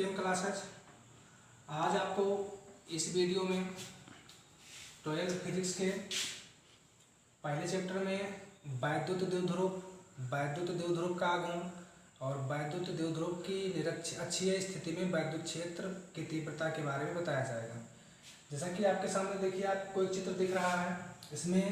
PM classes. आज आपको इस वीडियो में 12th फिजिक्स के पहले चैप्टर में वैद्युत द्विध्रुव का आघूर्ण और वैद्युत द्विध्रुव की निरक्षीय स्थिति में विद्युत क्षेत्र की तीव्रता के बारे में बताया जाएगा। जैसा कि आपके सामने देखिए, आपको एक चित्र दिख रहा है। इसमें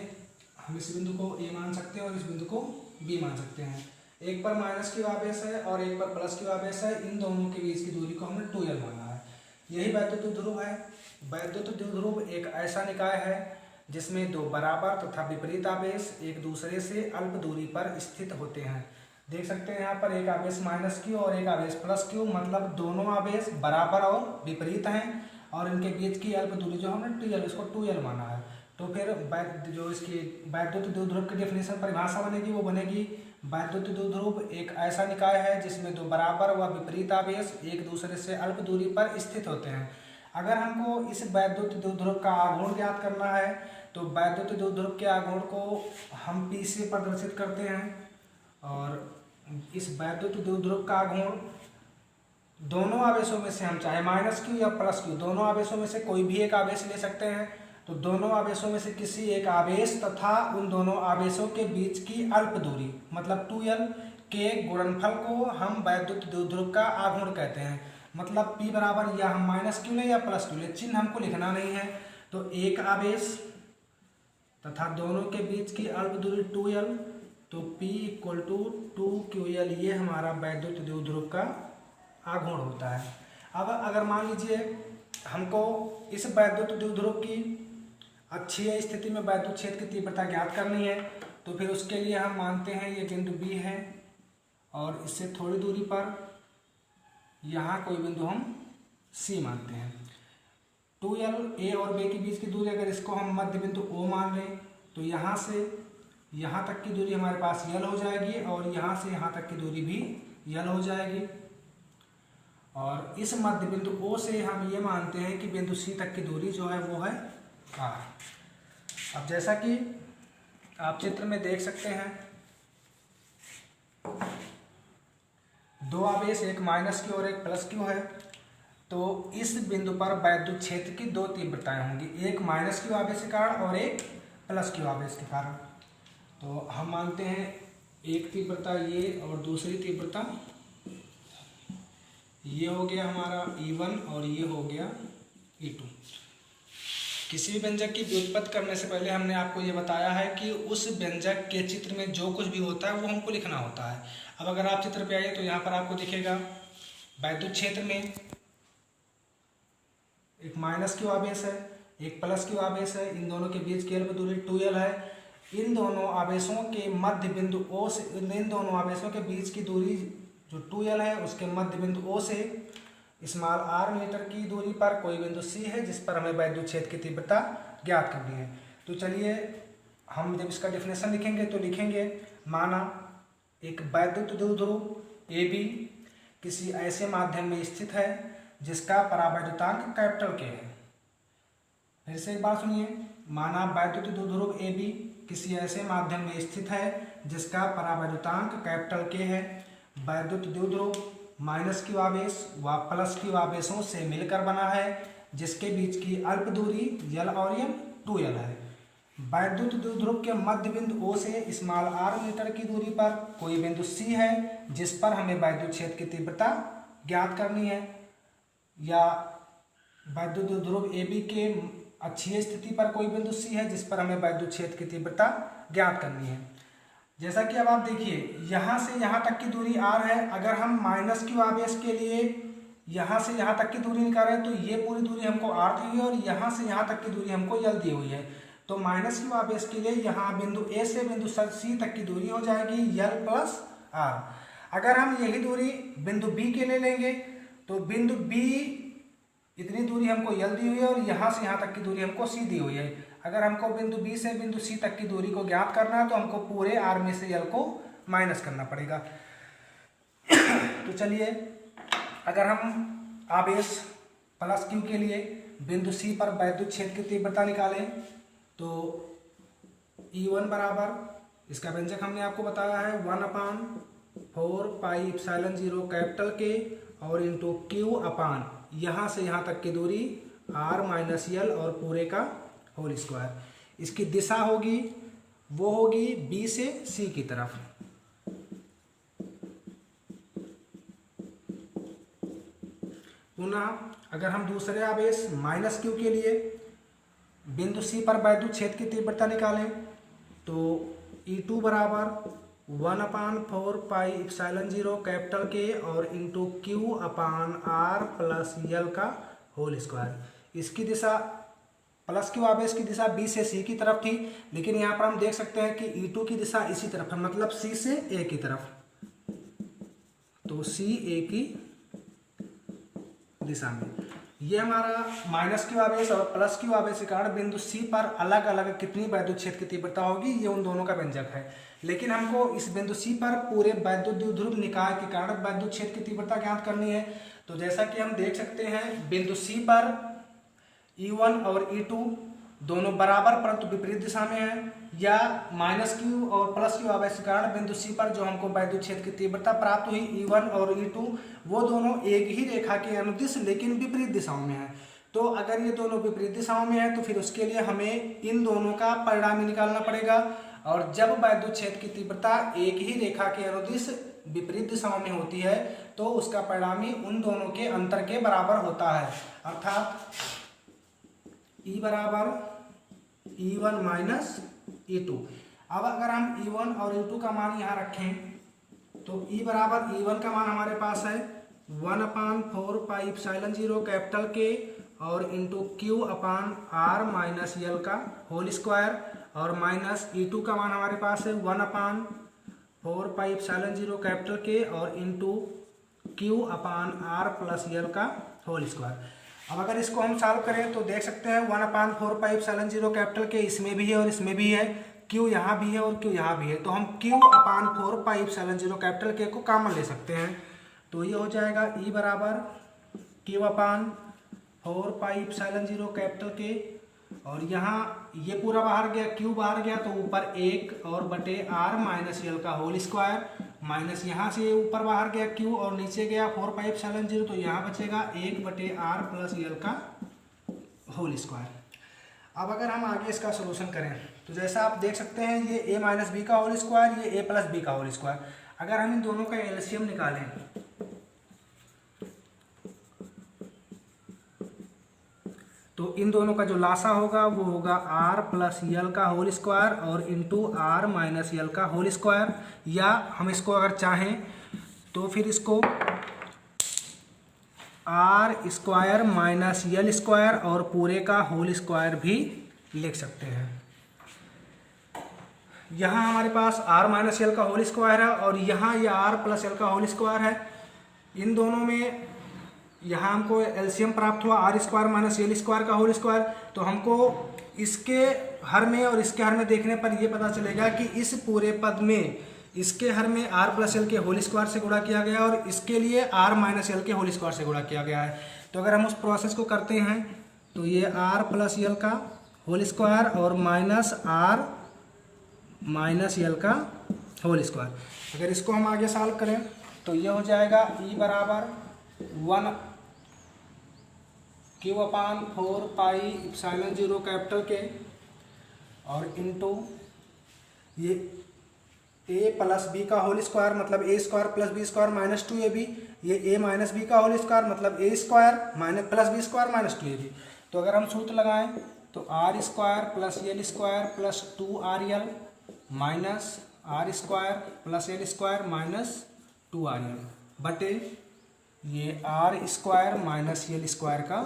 हम इस बिंदु को ए मान सकते हैं और इस बिंदु को बी मान सकते हैं। एक पर माइनस क्यू आवेश है और एक पर प्लस क्यू आवेश है। इन दोनों के बीच की दूरी को हमने 2l माना है। यही वैद्युत द्विध्रुव है। वैद्युत द्विध्रुव एक ऐसा निकाय है जिसमें दो बराबर तथा विपरीत आवेश एक दूसरे से अल्प दूरी पर स्थित होते हैं। देख सकते हैं यहाँ पर एक आवेश माइनस क्यू और एक आवेश प्लस क्यू, मतलब दोनों आवेश बराबर और विपरीत हैं और इनके बीच की अल्प दूरी जो हमने 2l, इसको 2l माना है। तो फिर जो इसकी वैद्युत द्विध्रुव की डेफिनेशन परिभाषा बनेगी वो बनेगी, वैद्युत द्विध्रुव एक ऐसा निकाय है जिसमें दो बराबर व विपरीत आवेश एक दूसरे से अल्प दूरी पर स्थित होते हैं। अगर हमको इस वैद्युत द्विध्रुव का आघूर्ण ज्ञात करना है तो वैद्युत द्विध्रुव के आघूर्ण को हम P से प्रदर्शित करते हैं और इस वैद्युत द्विध्रुव का आघूर्ण दोनों आवेशों में से हम चाहे माइनस क्यू या प्लस क्यू, दोनों आवेशों में से कोई भी एक आवेश ले सकते हैं। तो दोनों आवेशों में से किसी एक आवेश तथा उन दोनों आवेशों के बीच की अल्प दूरी मतलब 2l के गुणनफल को हम वैद्युत द्विध्रुव का आघूर्ण कहते हैं। मतलब P बराबर या हम माइनस क्यू ले या प्लस क्यू ले, चिन्ह हमको लिखना नहीं है। तो एक आवेश तथा दोनों के बीच की अल्प दूरी 2l, तो P इक्वल टू 2ql, ये हमारा वैद्युत द्विध्रुव का आघूर्ण होता है। अब अगर मान लीजिए हमको इस वैद्युत द्विध्रुव की अक्षीय स्थिति में वैद्युत क्षेत्र की तीव्रता ज्ञात करनी है, तो फिर उसके लिए हम मानते हैं ये बिंदु B है और इससे थोड़ी दूरी पर यहाँ कोई बिंदु हम C मानते हैं। 2l A और B के बीच की दूरी, अगर इसको हम मध्य बिंदु O मान लें तो यहाँ से यहाँ तक की दूरी हमारे पास l हो जाएगी और यहाँ से यहाँ तक की दूरी भी l हो जाएगी। और इस मध्य बिंदु O से हम ये मानते हैं कि बिंदु C तक की दूरी जो है वो है r। अब जैसा कि आप चित्र में देख सकते हैं, दो आवेश एक माइनस क्यू और एक प्लस क्यू है। तो इस बिंदु पर वैद्युत क्षेत्र की दो तीव्रताएं होंगी, एक माइनस क्यू आवेश के कारण और एक प्लस क्यू आवेश के कारण। तो हम मानते हैं एक तीव्रता ये और दूसरी तीव्रता ये हो गया हमारा E1 और ये हो गया E2। किसी भी व्यंजक की व्युत्पत्ति करने से पहले हमने आपको ये बताया है कि उस व्यंजक के चित्र में जो कुछ भी होता है वो हमको लिखना होता है। अब अगर आप चित्र पे आइए तो यहाँ पर आपको दिखेगा वैद्युत क्षेत्र में एक माइनस क्यू आवेश है, एक प्लस क्यू आवेश है। इन दोनों के बीच की अल्प दूरी 2l है। इन दोनों आवेशों के मध्य बिंदु O से, इन दोनों आवेशों के बीच की दूरी जो 2l है उसके मध्य बिंदु O से स्मॉल r मीटर की दूरी पर कोई बिंदु C है जिस पर हमें वैद्युत क्षेत्र की तीव्रता ज्ञात करनी है। तो चलिए हम जब इसका डेफिनेशन लिखेंगे तो लिखेंगे, माना एक वैद्युत द्विध्रुव AB किसी ऐसे माध्यम में स्थित है जिसका परावैद्युतांक कैपिटल K है। फिर से एक बार सुनिए, माना वैद्युत द्विध्रुव AB किसी ऐसे माध्यम में स्थित है जिसका परावैद्युतांक कैपिटल K है। वैद्युत द्विध्रुव माइनस क्यू आवेश व प्लस क्यू आवेशों से मिलकर बना है जिसके बीच की अल्प दूरी l और m 2l है। वैद्युत द्विध्रुव के मध्य बिंदु O से स्मॉल r मीटर की दूरी पर कोई बिंदु C है जिस पर हमें वैद्युत क्षेत्र की तीव्रता ज्ञात करनी है। या वैद्युत द्विध्रुव AB के अक्षीय स्थिति पर कोई बिंदु C है जिस पर हमें वैद्युत क्षेत्र की तीव्रता ज्ञात करनी है। जैसा कि अब आप देखिए यहाँ से यहाँ तक की दूरी r है। अगर हम माइनस क्यू आवेश के लिए यहाँ से यहाँ तक की दूरी निकालें तो ये पूरी दूरी हमको r दी हुई है और यहाँ से यहाँ तक की दूरी हमको l दी हुई है। तो माइनस क्यू आवेश के लिए यहाँ बिंदु A से बिंदु C तक की दूरी हो जाएगी l प्लस r। अगर हम यही दूरी बिंदु B के ले लेंगे तो बिंदु B इतनी दूरी हमको l दी हुई है और यहाँ से यहाँ तक की दूरी हमको C दी हुई है। अगर हमको बिंदु B से बिंदु C तक की दूरी को ज्ञात करना है तो हमको पूरे r में से l को माइनस करना पड़ेगा। तो चलिए अगर हम आवेश प्लस क्यू के लिए बिंदु C पर वैद्युत क्षेत्र की तीव्रता निकालें तो E1 बराबर, इसका व्यंजक हमने आपको बताया है 1/4 पाई एप्सिलॉन 0 कैपिटल K और इंटू क्यू अपान यहाँ से यहाँ तक की दूरी आर माइनस यल और पूरे का होल स्क्वायर। इसकी दिशा होगी वो होगी बी से सी की तरफ। पुनः अगर हम दूसरे आवेश माइनस क्यू के लिए बिंदु सी पर वैद्युत क्षेत्र की तीव्रता निकालें तो E2 बराबर 1/4πε0 कैपिटल के और into Q upon R plus L का होल स्क्वायर। इसकी दिशा प्लस क्यू आवेश की दिशा बी से सी की तरफ थी, लेकिन यहाँ पर हम देख सकते हैं कि E2 की दिशा इसी तरफ है, मतलब सी से ए की तरफ। तो सी ए की दिशा में ये हमारा माइनस क्यू आवेश और प्लस क्यू आवेश के कारण बिंदु सी पर अलग अलग कितनी वैद्युत क्षेत्र की तीव्रता होगी, ये उन दोनों का व्यंजक है। लेकिन हमको इस बिंदु सी पर पूरे वैद्युत द्विध्रुव निकाय के कारण वैद्युत क्षेत्र की तीव्रता ज्ञात करनी है। तो जैसा कि हम देख सकते हैं बिंदु सी पर E1 और E2 दोनों बराबर परंतु विपरीत दिशा में है, या माइनस क्यू और प्लस क्यू आवेश के कारण बिंदु सी पर जो हमको वैद्युत क्षेत्र की तीव्रता प्राप्त हुई E1 और E2 वो दोनों एक ही रेखा के अनुदिश लेकिन विपरीत दिशाओं में है। तो अगर ये दोनों विपरीत दिशाओं में है तो फिर उसके लिए हमें इन दोनों का परिणामी निकालना पड़ेगा, और जब वैद्युत क्षेत्र की तीव्रता एक ही रेखा के अनुदिश विपरीत दिशाओं में होती है तो उसका परिणामी उन दोनों के अंतर के बराबर होता है, अर्थात E बराबर E1 माइनस E2। अब अगर हम E1 और E2 का मान यहाँ रखें तो E बराबर E1 का मान हमारे पास है 1/4πε0 कैपिटल के और into Q upon R minus L का होल स्क्वायर, और माइनस E2 का मान हमारे पास है 1/4πε0 कैपिटल के और into Q upon R plus L का होल स्क्वायर। अब अगर इसको हम सॉल्व करें तो देख सकते हैं 1/4πε0 कैपिटल के इसमें भी है और इसमें भी है, क्यू यहाँ भी है और क्यू यहाँ भी है, तो हम Q/4πε0 कैपिटल के को कॉमन ले सकते हैं। तो ये हो जाएगा E बराबर Q/4πε0 कैपिटल के, और यहाँ ये पूरा बाहर गया, Q बाहर गया तो ऊपर 1 और बटे आर माइनस यल का होल स्क्वायर, माइनस यहाँ से ऊपर बाहर गया Q और नीचे गया 4πε0, तो यहाँ बचेगा 1 बटे आर प्लस यल का होल स्क्वायर। अब अगर हम आगे इसका सोल्यूशन करें तो जैसा आप देख सकते हैं ये a माइनस बी का होल स्क्वायर, ये a प्लस बी का होल स्क्वायर। अगर हम इन दोनों का एलसीएम निकालें तो इन दोनों का जो लासा होगा वो होगा r प्लस यल का होल स्क्वायर और इंटू आर माइनस यल का होल स्क्वायर, या हम इसको अगर चाहें तो फिर इसको R square minus L square और पूरे का होल स्क्वायर भी लिख सकते हैं। यहाँ हमारे पास आर माइनस यल का होल स्क्वायर है और यहाँ ये आर प्लस यल का होल स्क्वायर है। इन दोनों में यहाँ हमको एलसीएम प्राप्त हुआ R square minus L square का होल स्क्वायर, तो हमको इसके हर में और इसके हर में देखने पर ये पता चलेगा कि इस पूरे पद में इसके हर में आर प्लस यल के होल स्क्वायर से गुणा किया गया और इसके लिए आर माइनस यल के होल स्क्वायर से गुणा किया गया है। तो अगर हम उस प्रोसेस को करते हैं तो ये आर प्लस यल का होल स्क्वायर और माइनस आर माइनस यल का होल स्क्वायर, अगर इसको हम आगे सॉल्व करें तो ये हो जाएगा E बराबर 1Q/4πε0 कैपिटल के और इंटू ये a प्लस बी का होल स्क्वायर मतलब a square plus B square minus 2ab, ये a माइनस बी का होल स्क्वायर मतलब a square minus plus B square minus 2ab। तो अगर हम सूत्र लगाएं तो R square plus L square plus 2rl minus R square plus L square minus 2rl बटे ये R square minus L square का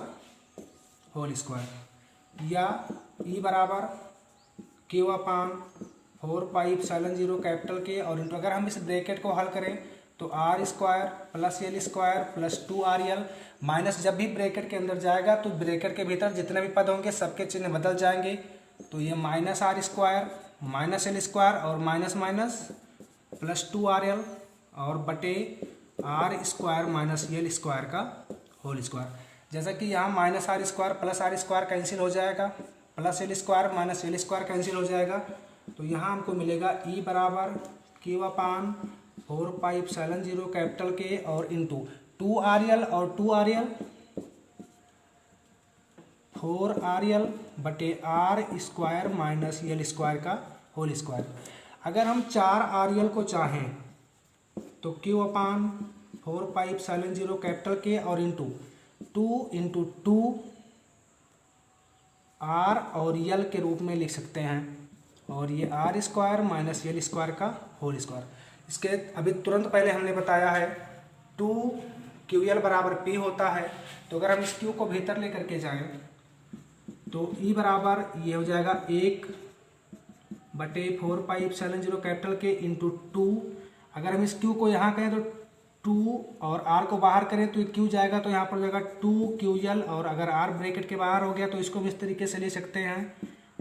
होल स्क्वायर, या E बराबर Q/4πε0 कैपिटल के और इंटू अगर हम इस ब्रैकेट को हल करें तो R square plus L square plus 2rl minus जब भी ब्रैकेट के अंदर जाएगा तो ब्रैकेट के भीतर जितने भी पद होंगे सबके चिन्ह बदल जाएंगे, तो ये minus R square minus L square और माइनस माइनस प्लस 2rl और बटे R square minus L square का होल स्क्वायर। जैसा कि यहाँ minus R square plus R square cancel हो जाएगा, plus L square minus L square cancel हो जाएगा, तो यहाँ हमको मिलेगा E बराबर Q/4πε0 कैपिटल के और इंटू 2RL और 2RL 4RL बटे R square minus L square का होल स्क्वायर। अगर हम 4RL को चाहें तो Q अपान 4πε0 कैपिटल के और इंटू 2 R और यल के रूप में लिख सकते हैं, और ये R square minus L square का होल स्क्वायर। इसके अभी तुरंत पहले हमने बताया है 2QL बराबर P होता है, तो अगर हम इस Q को भीतर लेकर के जाएं तो E बराबर ये हो जाएगा 1 बटे 4πε0 कैपिटल के इंटू 2। अगर हम इस Q को यहाँ करें तो 2 और R को बाहर करें तो Q जाएगा, तो यहाँ पर जाएगा 2QL, और अगर R ब्रैकेट के बाहर हो गया तो इसको भी इस तरीके से ले सकते हैं,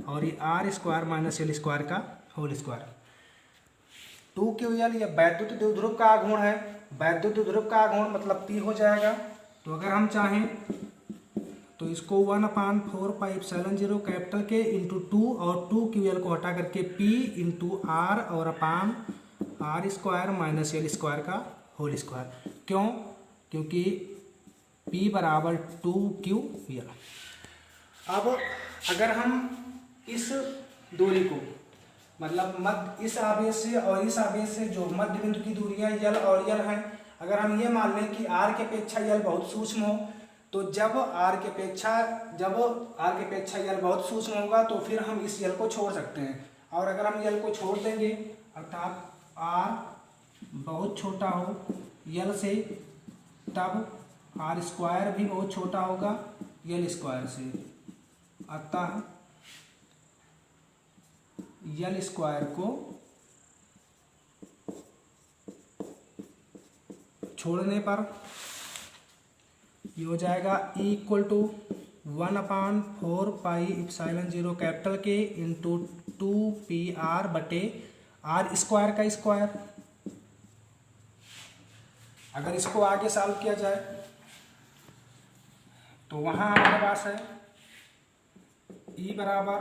और ये R square minus L square का होल स्क्वायर। 2QL ये वैद्युत द्विध्रुव का आघूर्ण है, वैद्युत द्विध्रुव का आघूर्ण मतलब P हो जाएगा। तो अगर हम चाहें तो इसको 1/4πε0 कैपिटल के इंटू 2 और 2QL को हटा करके P इंटू आर और upon R square minus L square का होल स्क्वायर। क्यों? क्योंकि P बराबर 2QL। अब अगर हम इस दूरी को मतलब मध्य इस आवेश से और इस आवेश से जो मध्य बिंदु की दूरियां यल और यल हैं, अगर हम ये मान लें कि r के अपेक्षा यल बहुत सूक्ष्म हो, तो जब r के अपेक्षा यल बहुत सूक्ष्म होगा तो फिर हम इस यल को छोड़ सकते हैं, और अगर हम यल को छोड़ देंगे अर्थात r बहुत छोटा हो यल से, तब आर स्क्वायर भी बहुत छोटा होगा यल स्क्वायर से, अतः यल स्क्वायर को छोड़ने पर ये हो जाएगा E equal to 1/4πε0 capital K into 2PR बटे आर स्क्वायर का स्क्वायर। अगर इसको आगे सॉल्व किया जाए तो वहाँ हमारे पास है E बराबर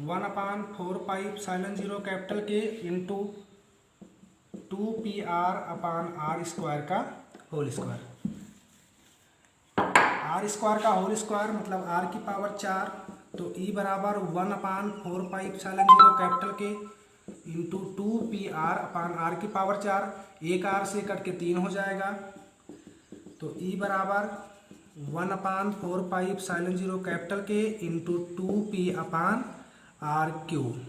1/4πε0 capital K into 2PR upon R square का होल स्क्वायर। आर स्क्वायर का होल स्क्वायर मतलब r की पावर 4, तो E बराबर 1/4πε0 capital K into 2PR upon R की पावर 4, एक r से कट के 3 हो जाएगा, तो E बराबर 1/4πε0 capital K into 2P upon R cube.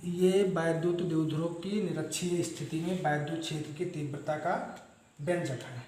ये वैद्युत द्विध्रुव की निरक्षीय स्थिति में वैद्युत क्षेत्र की तीव्रता का व्यंजक है।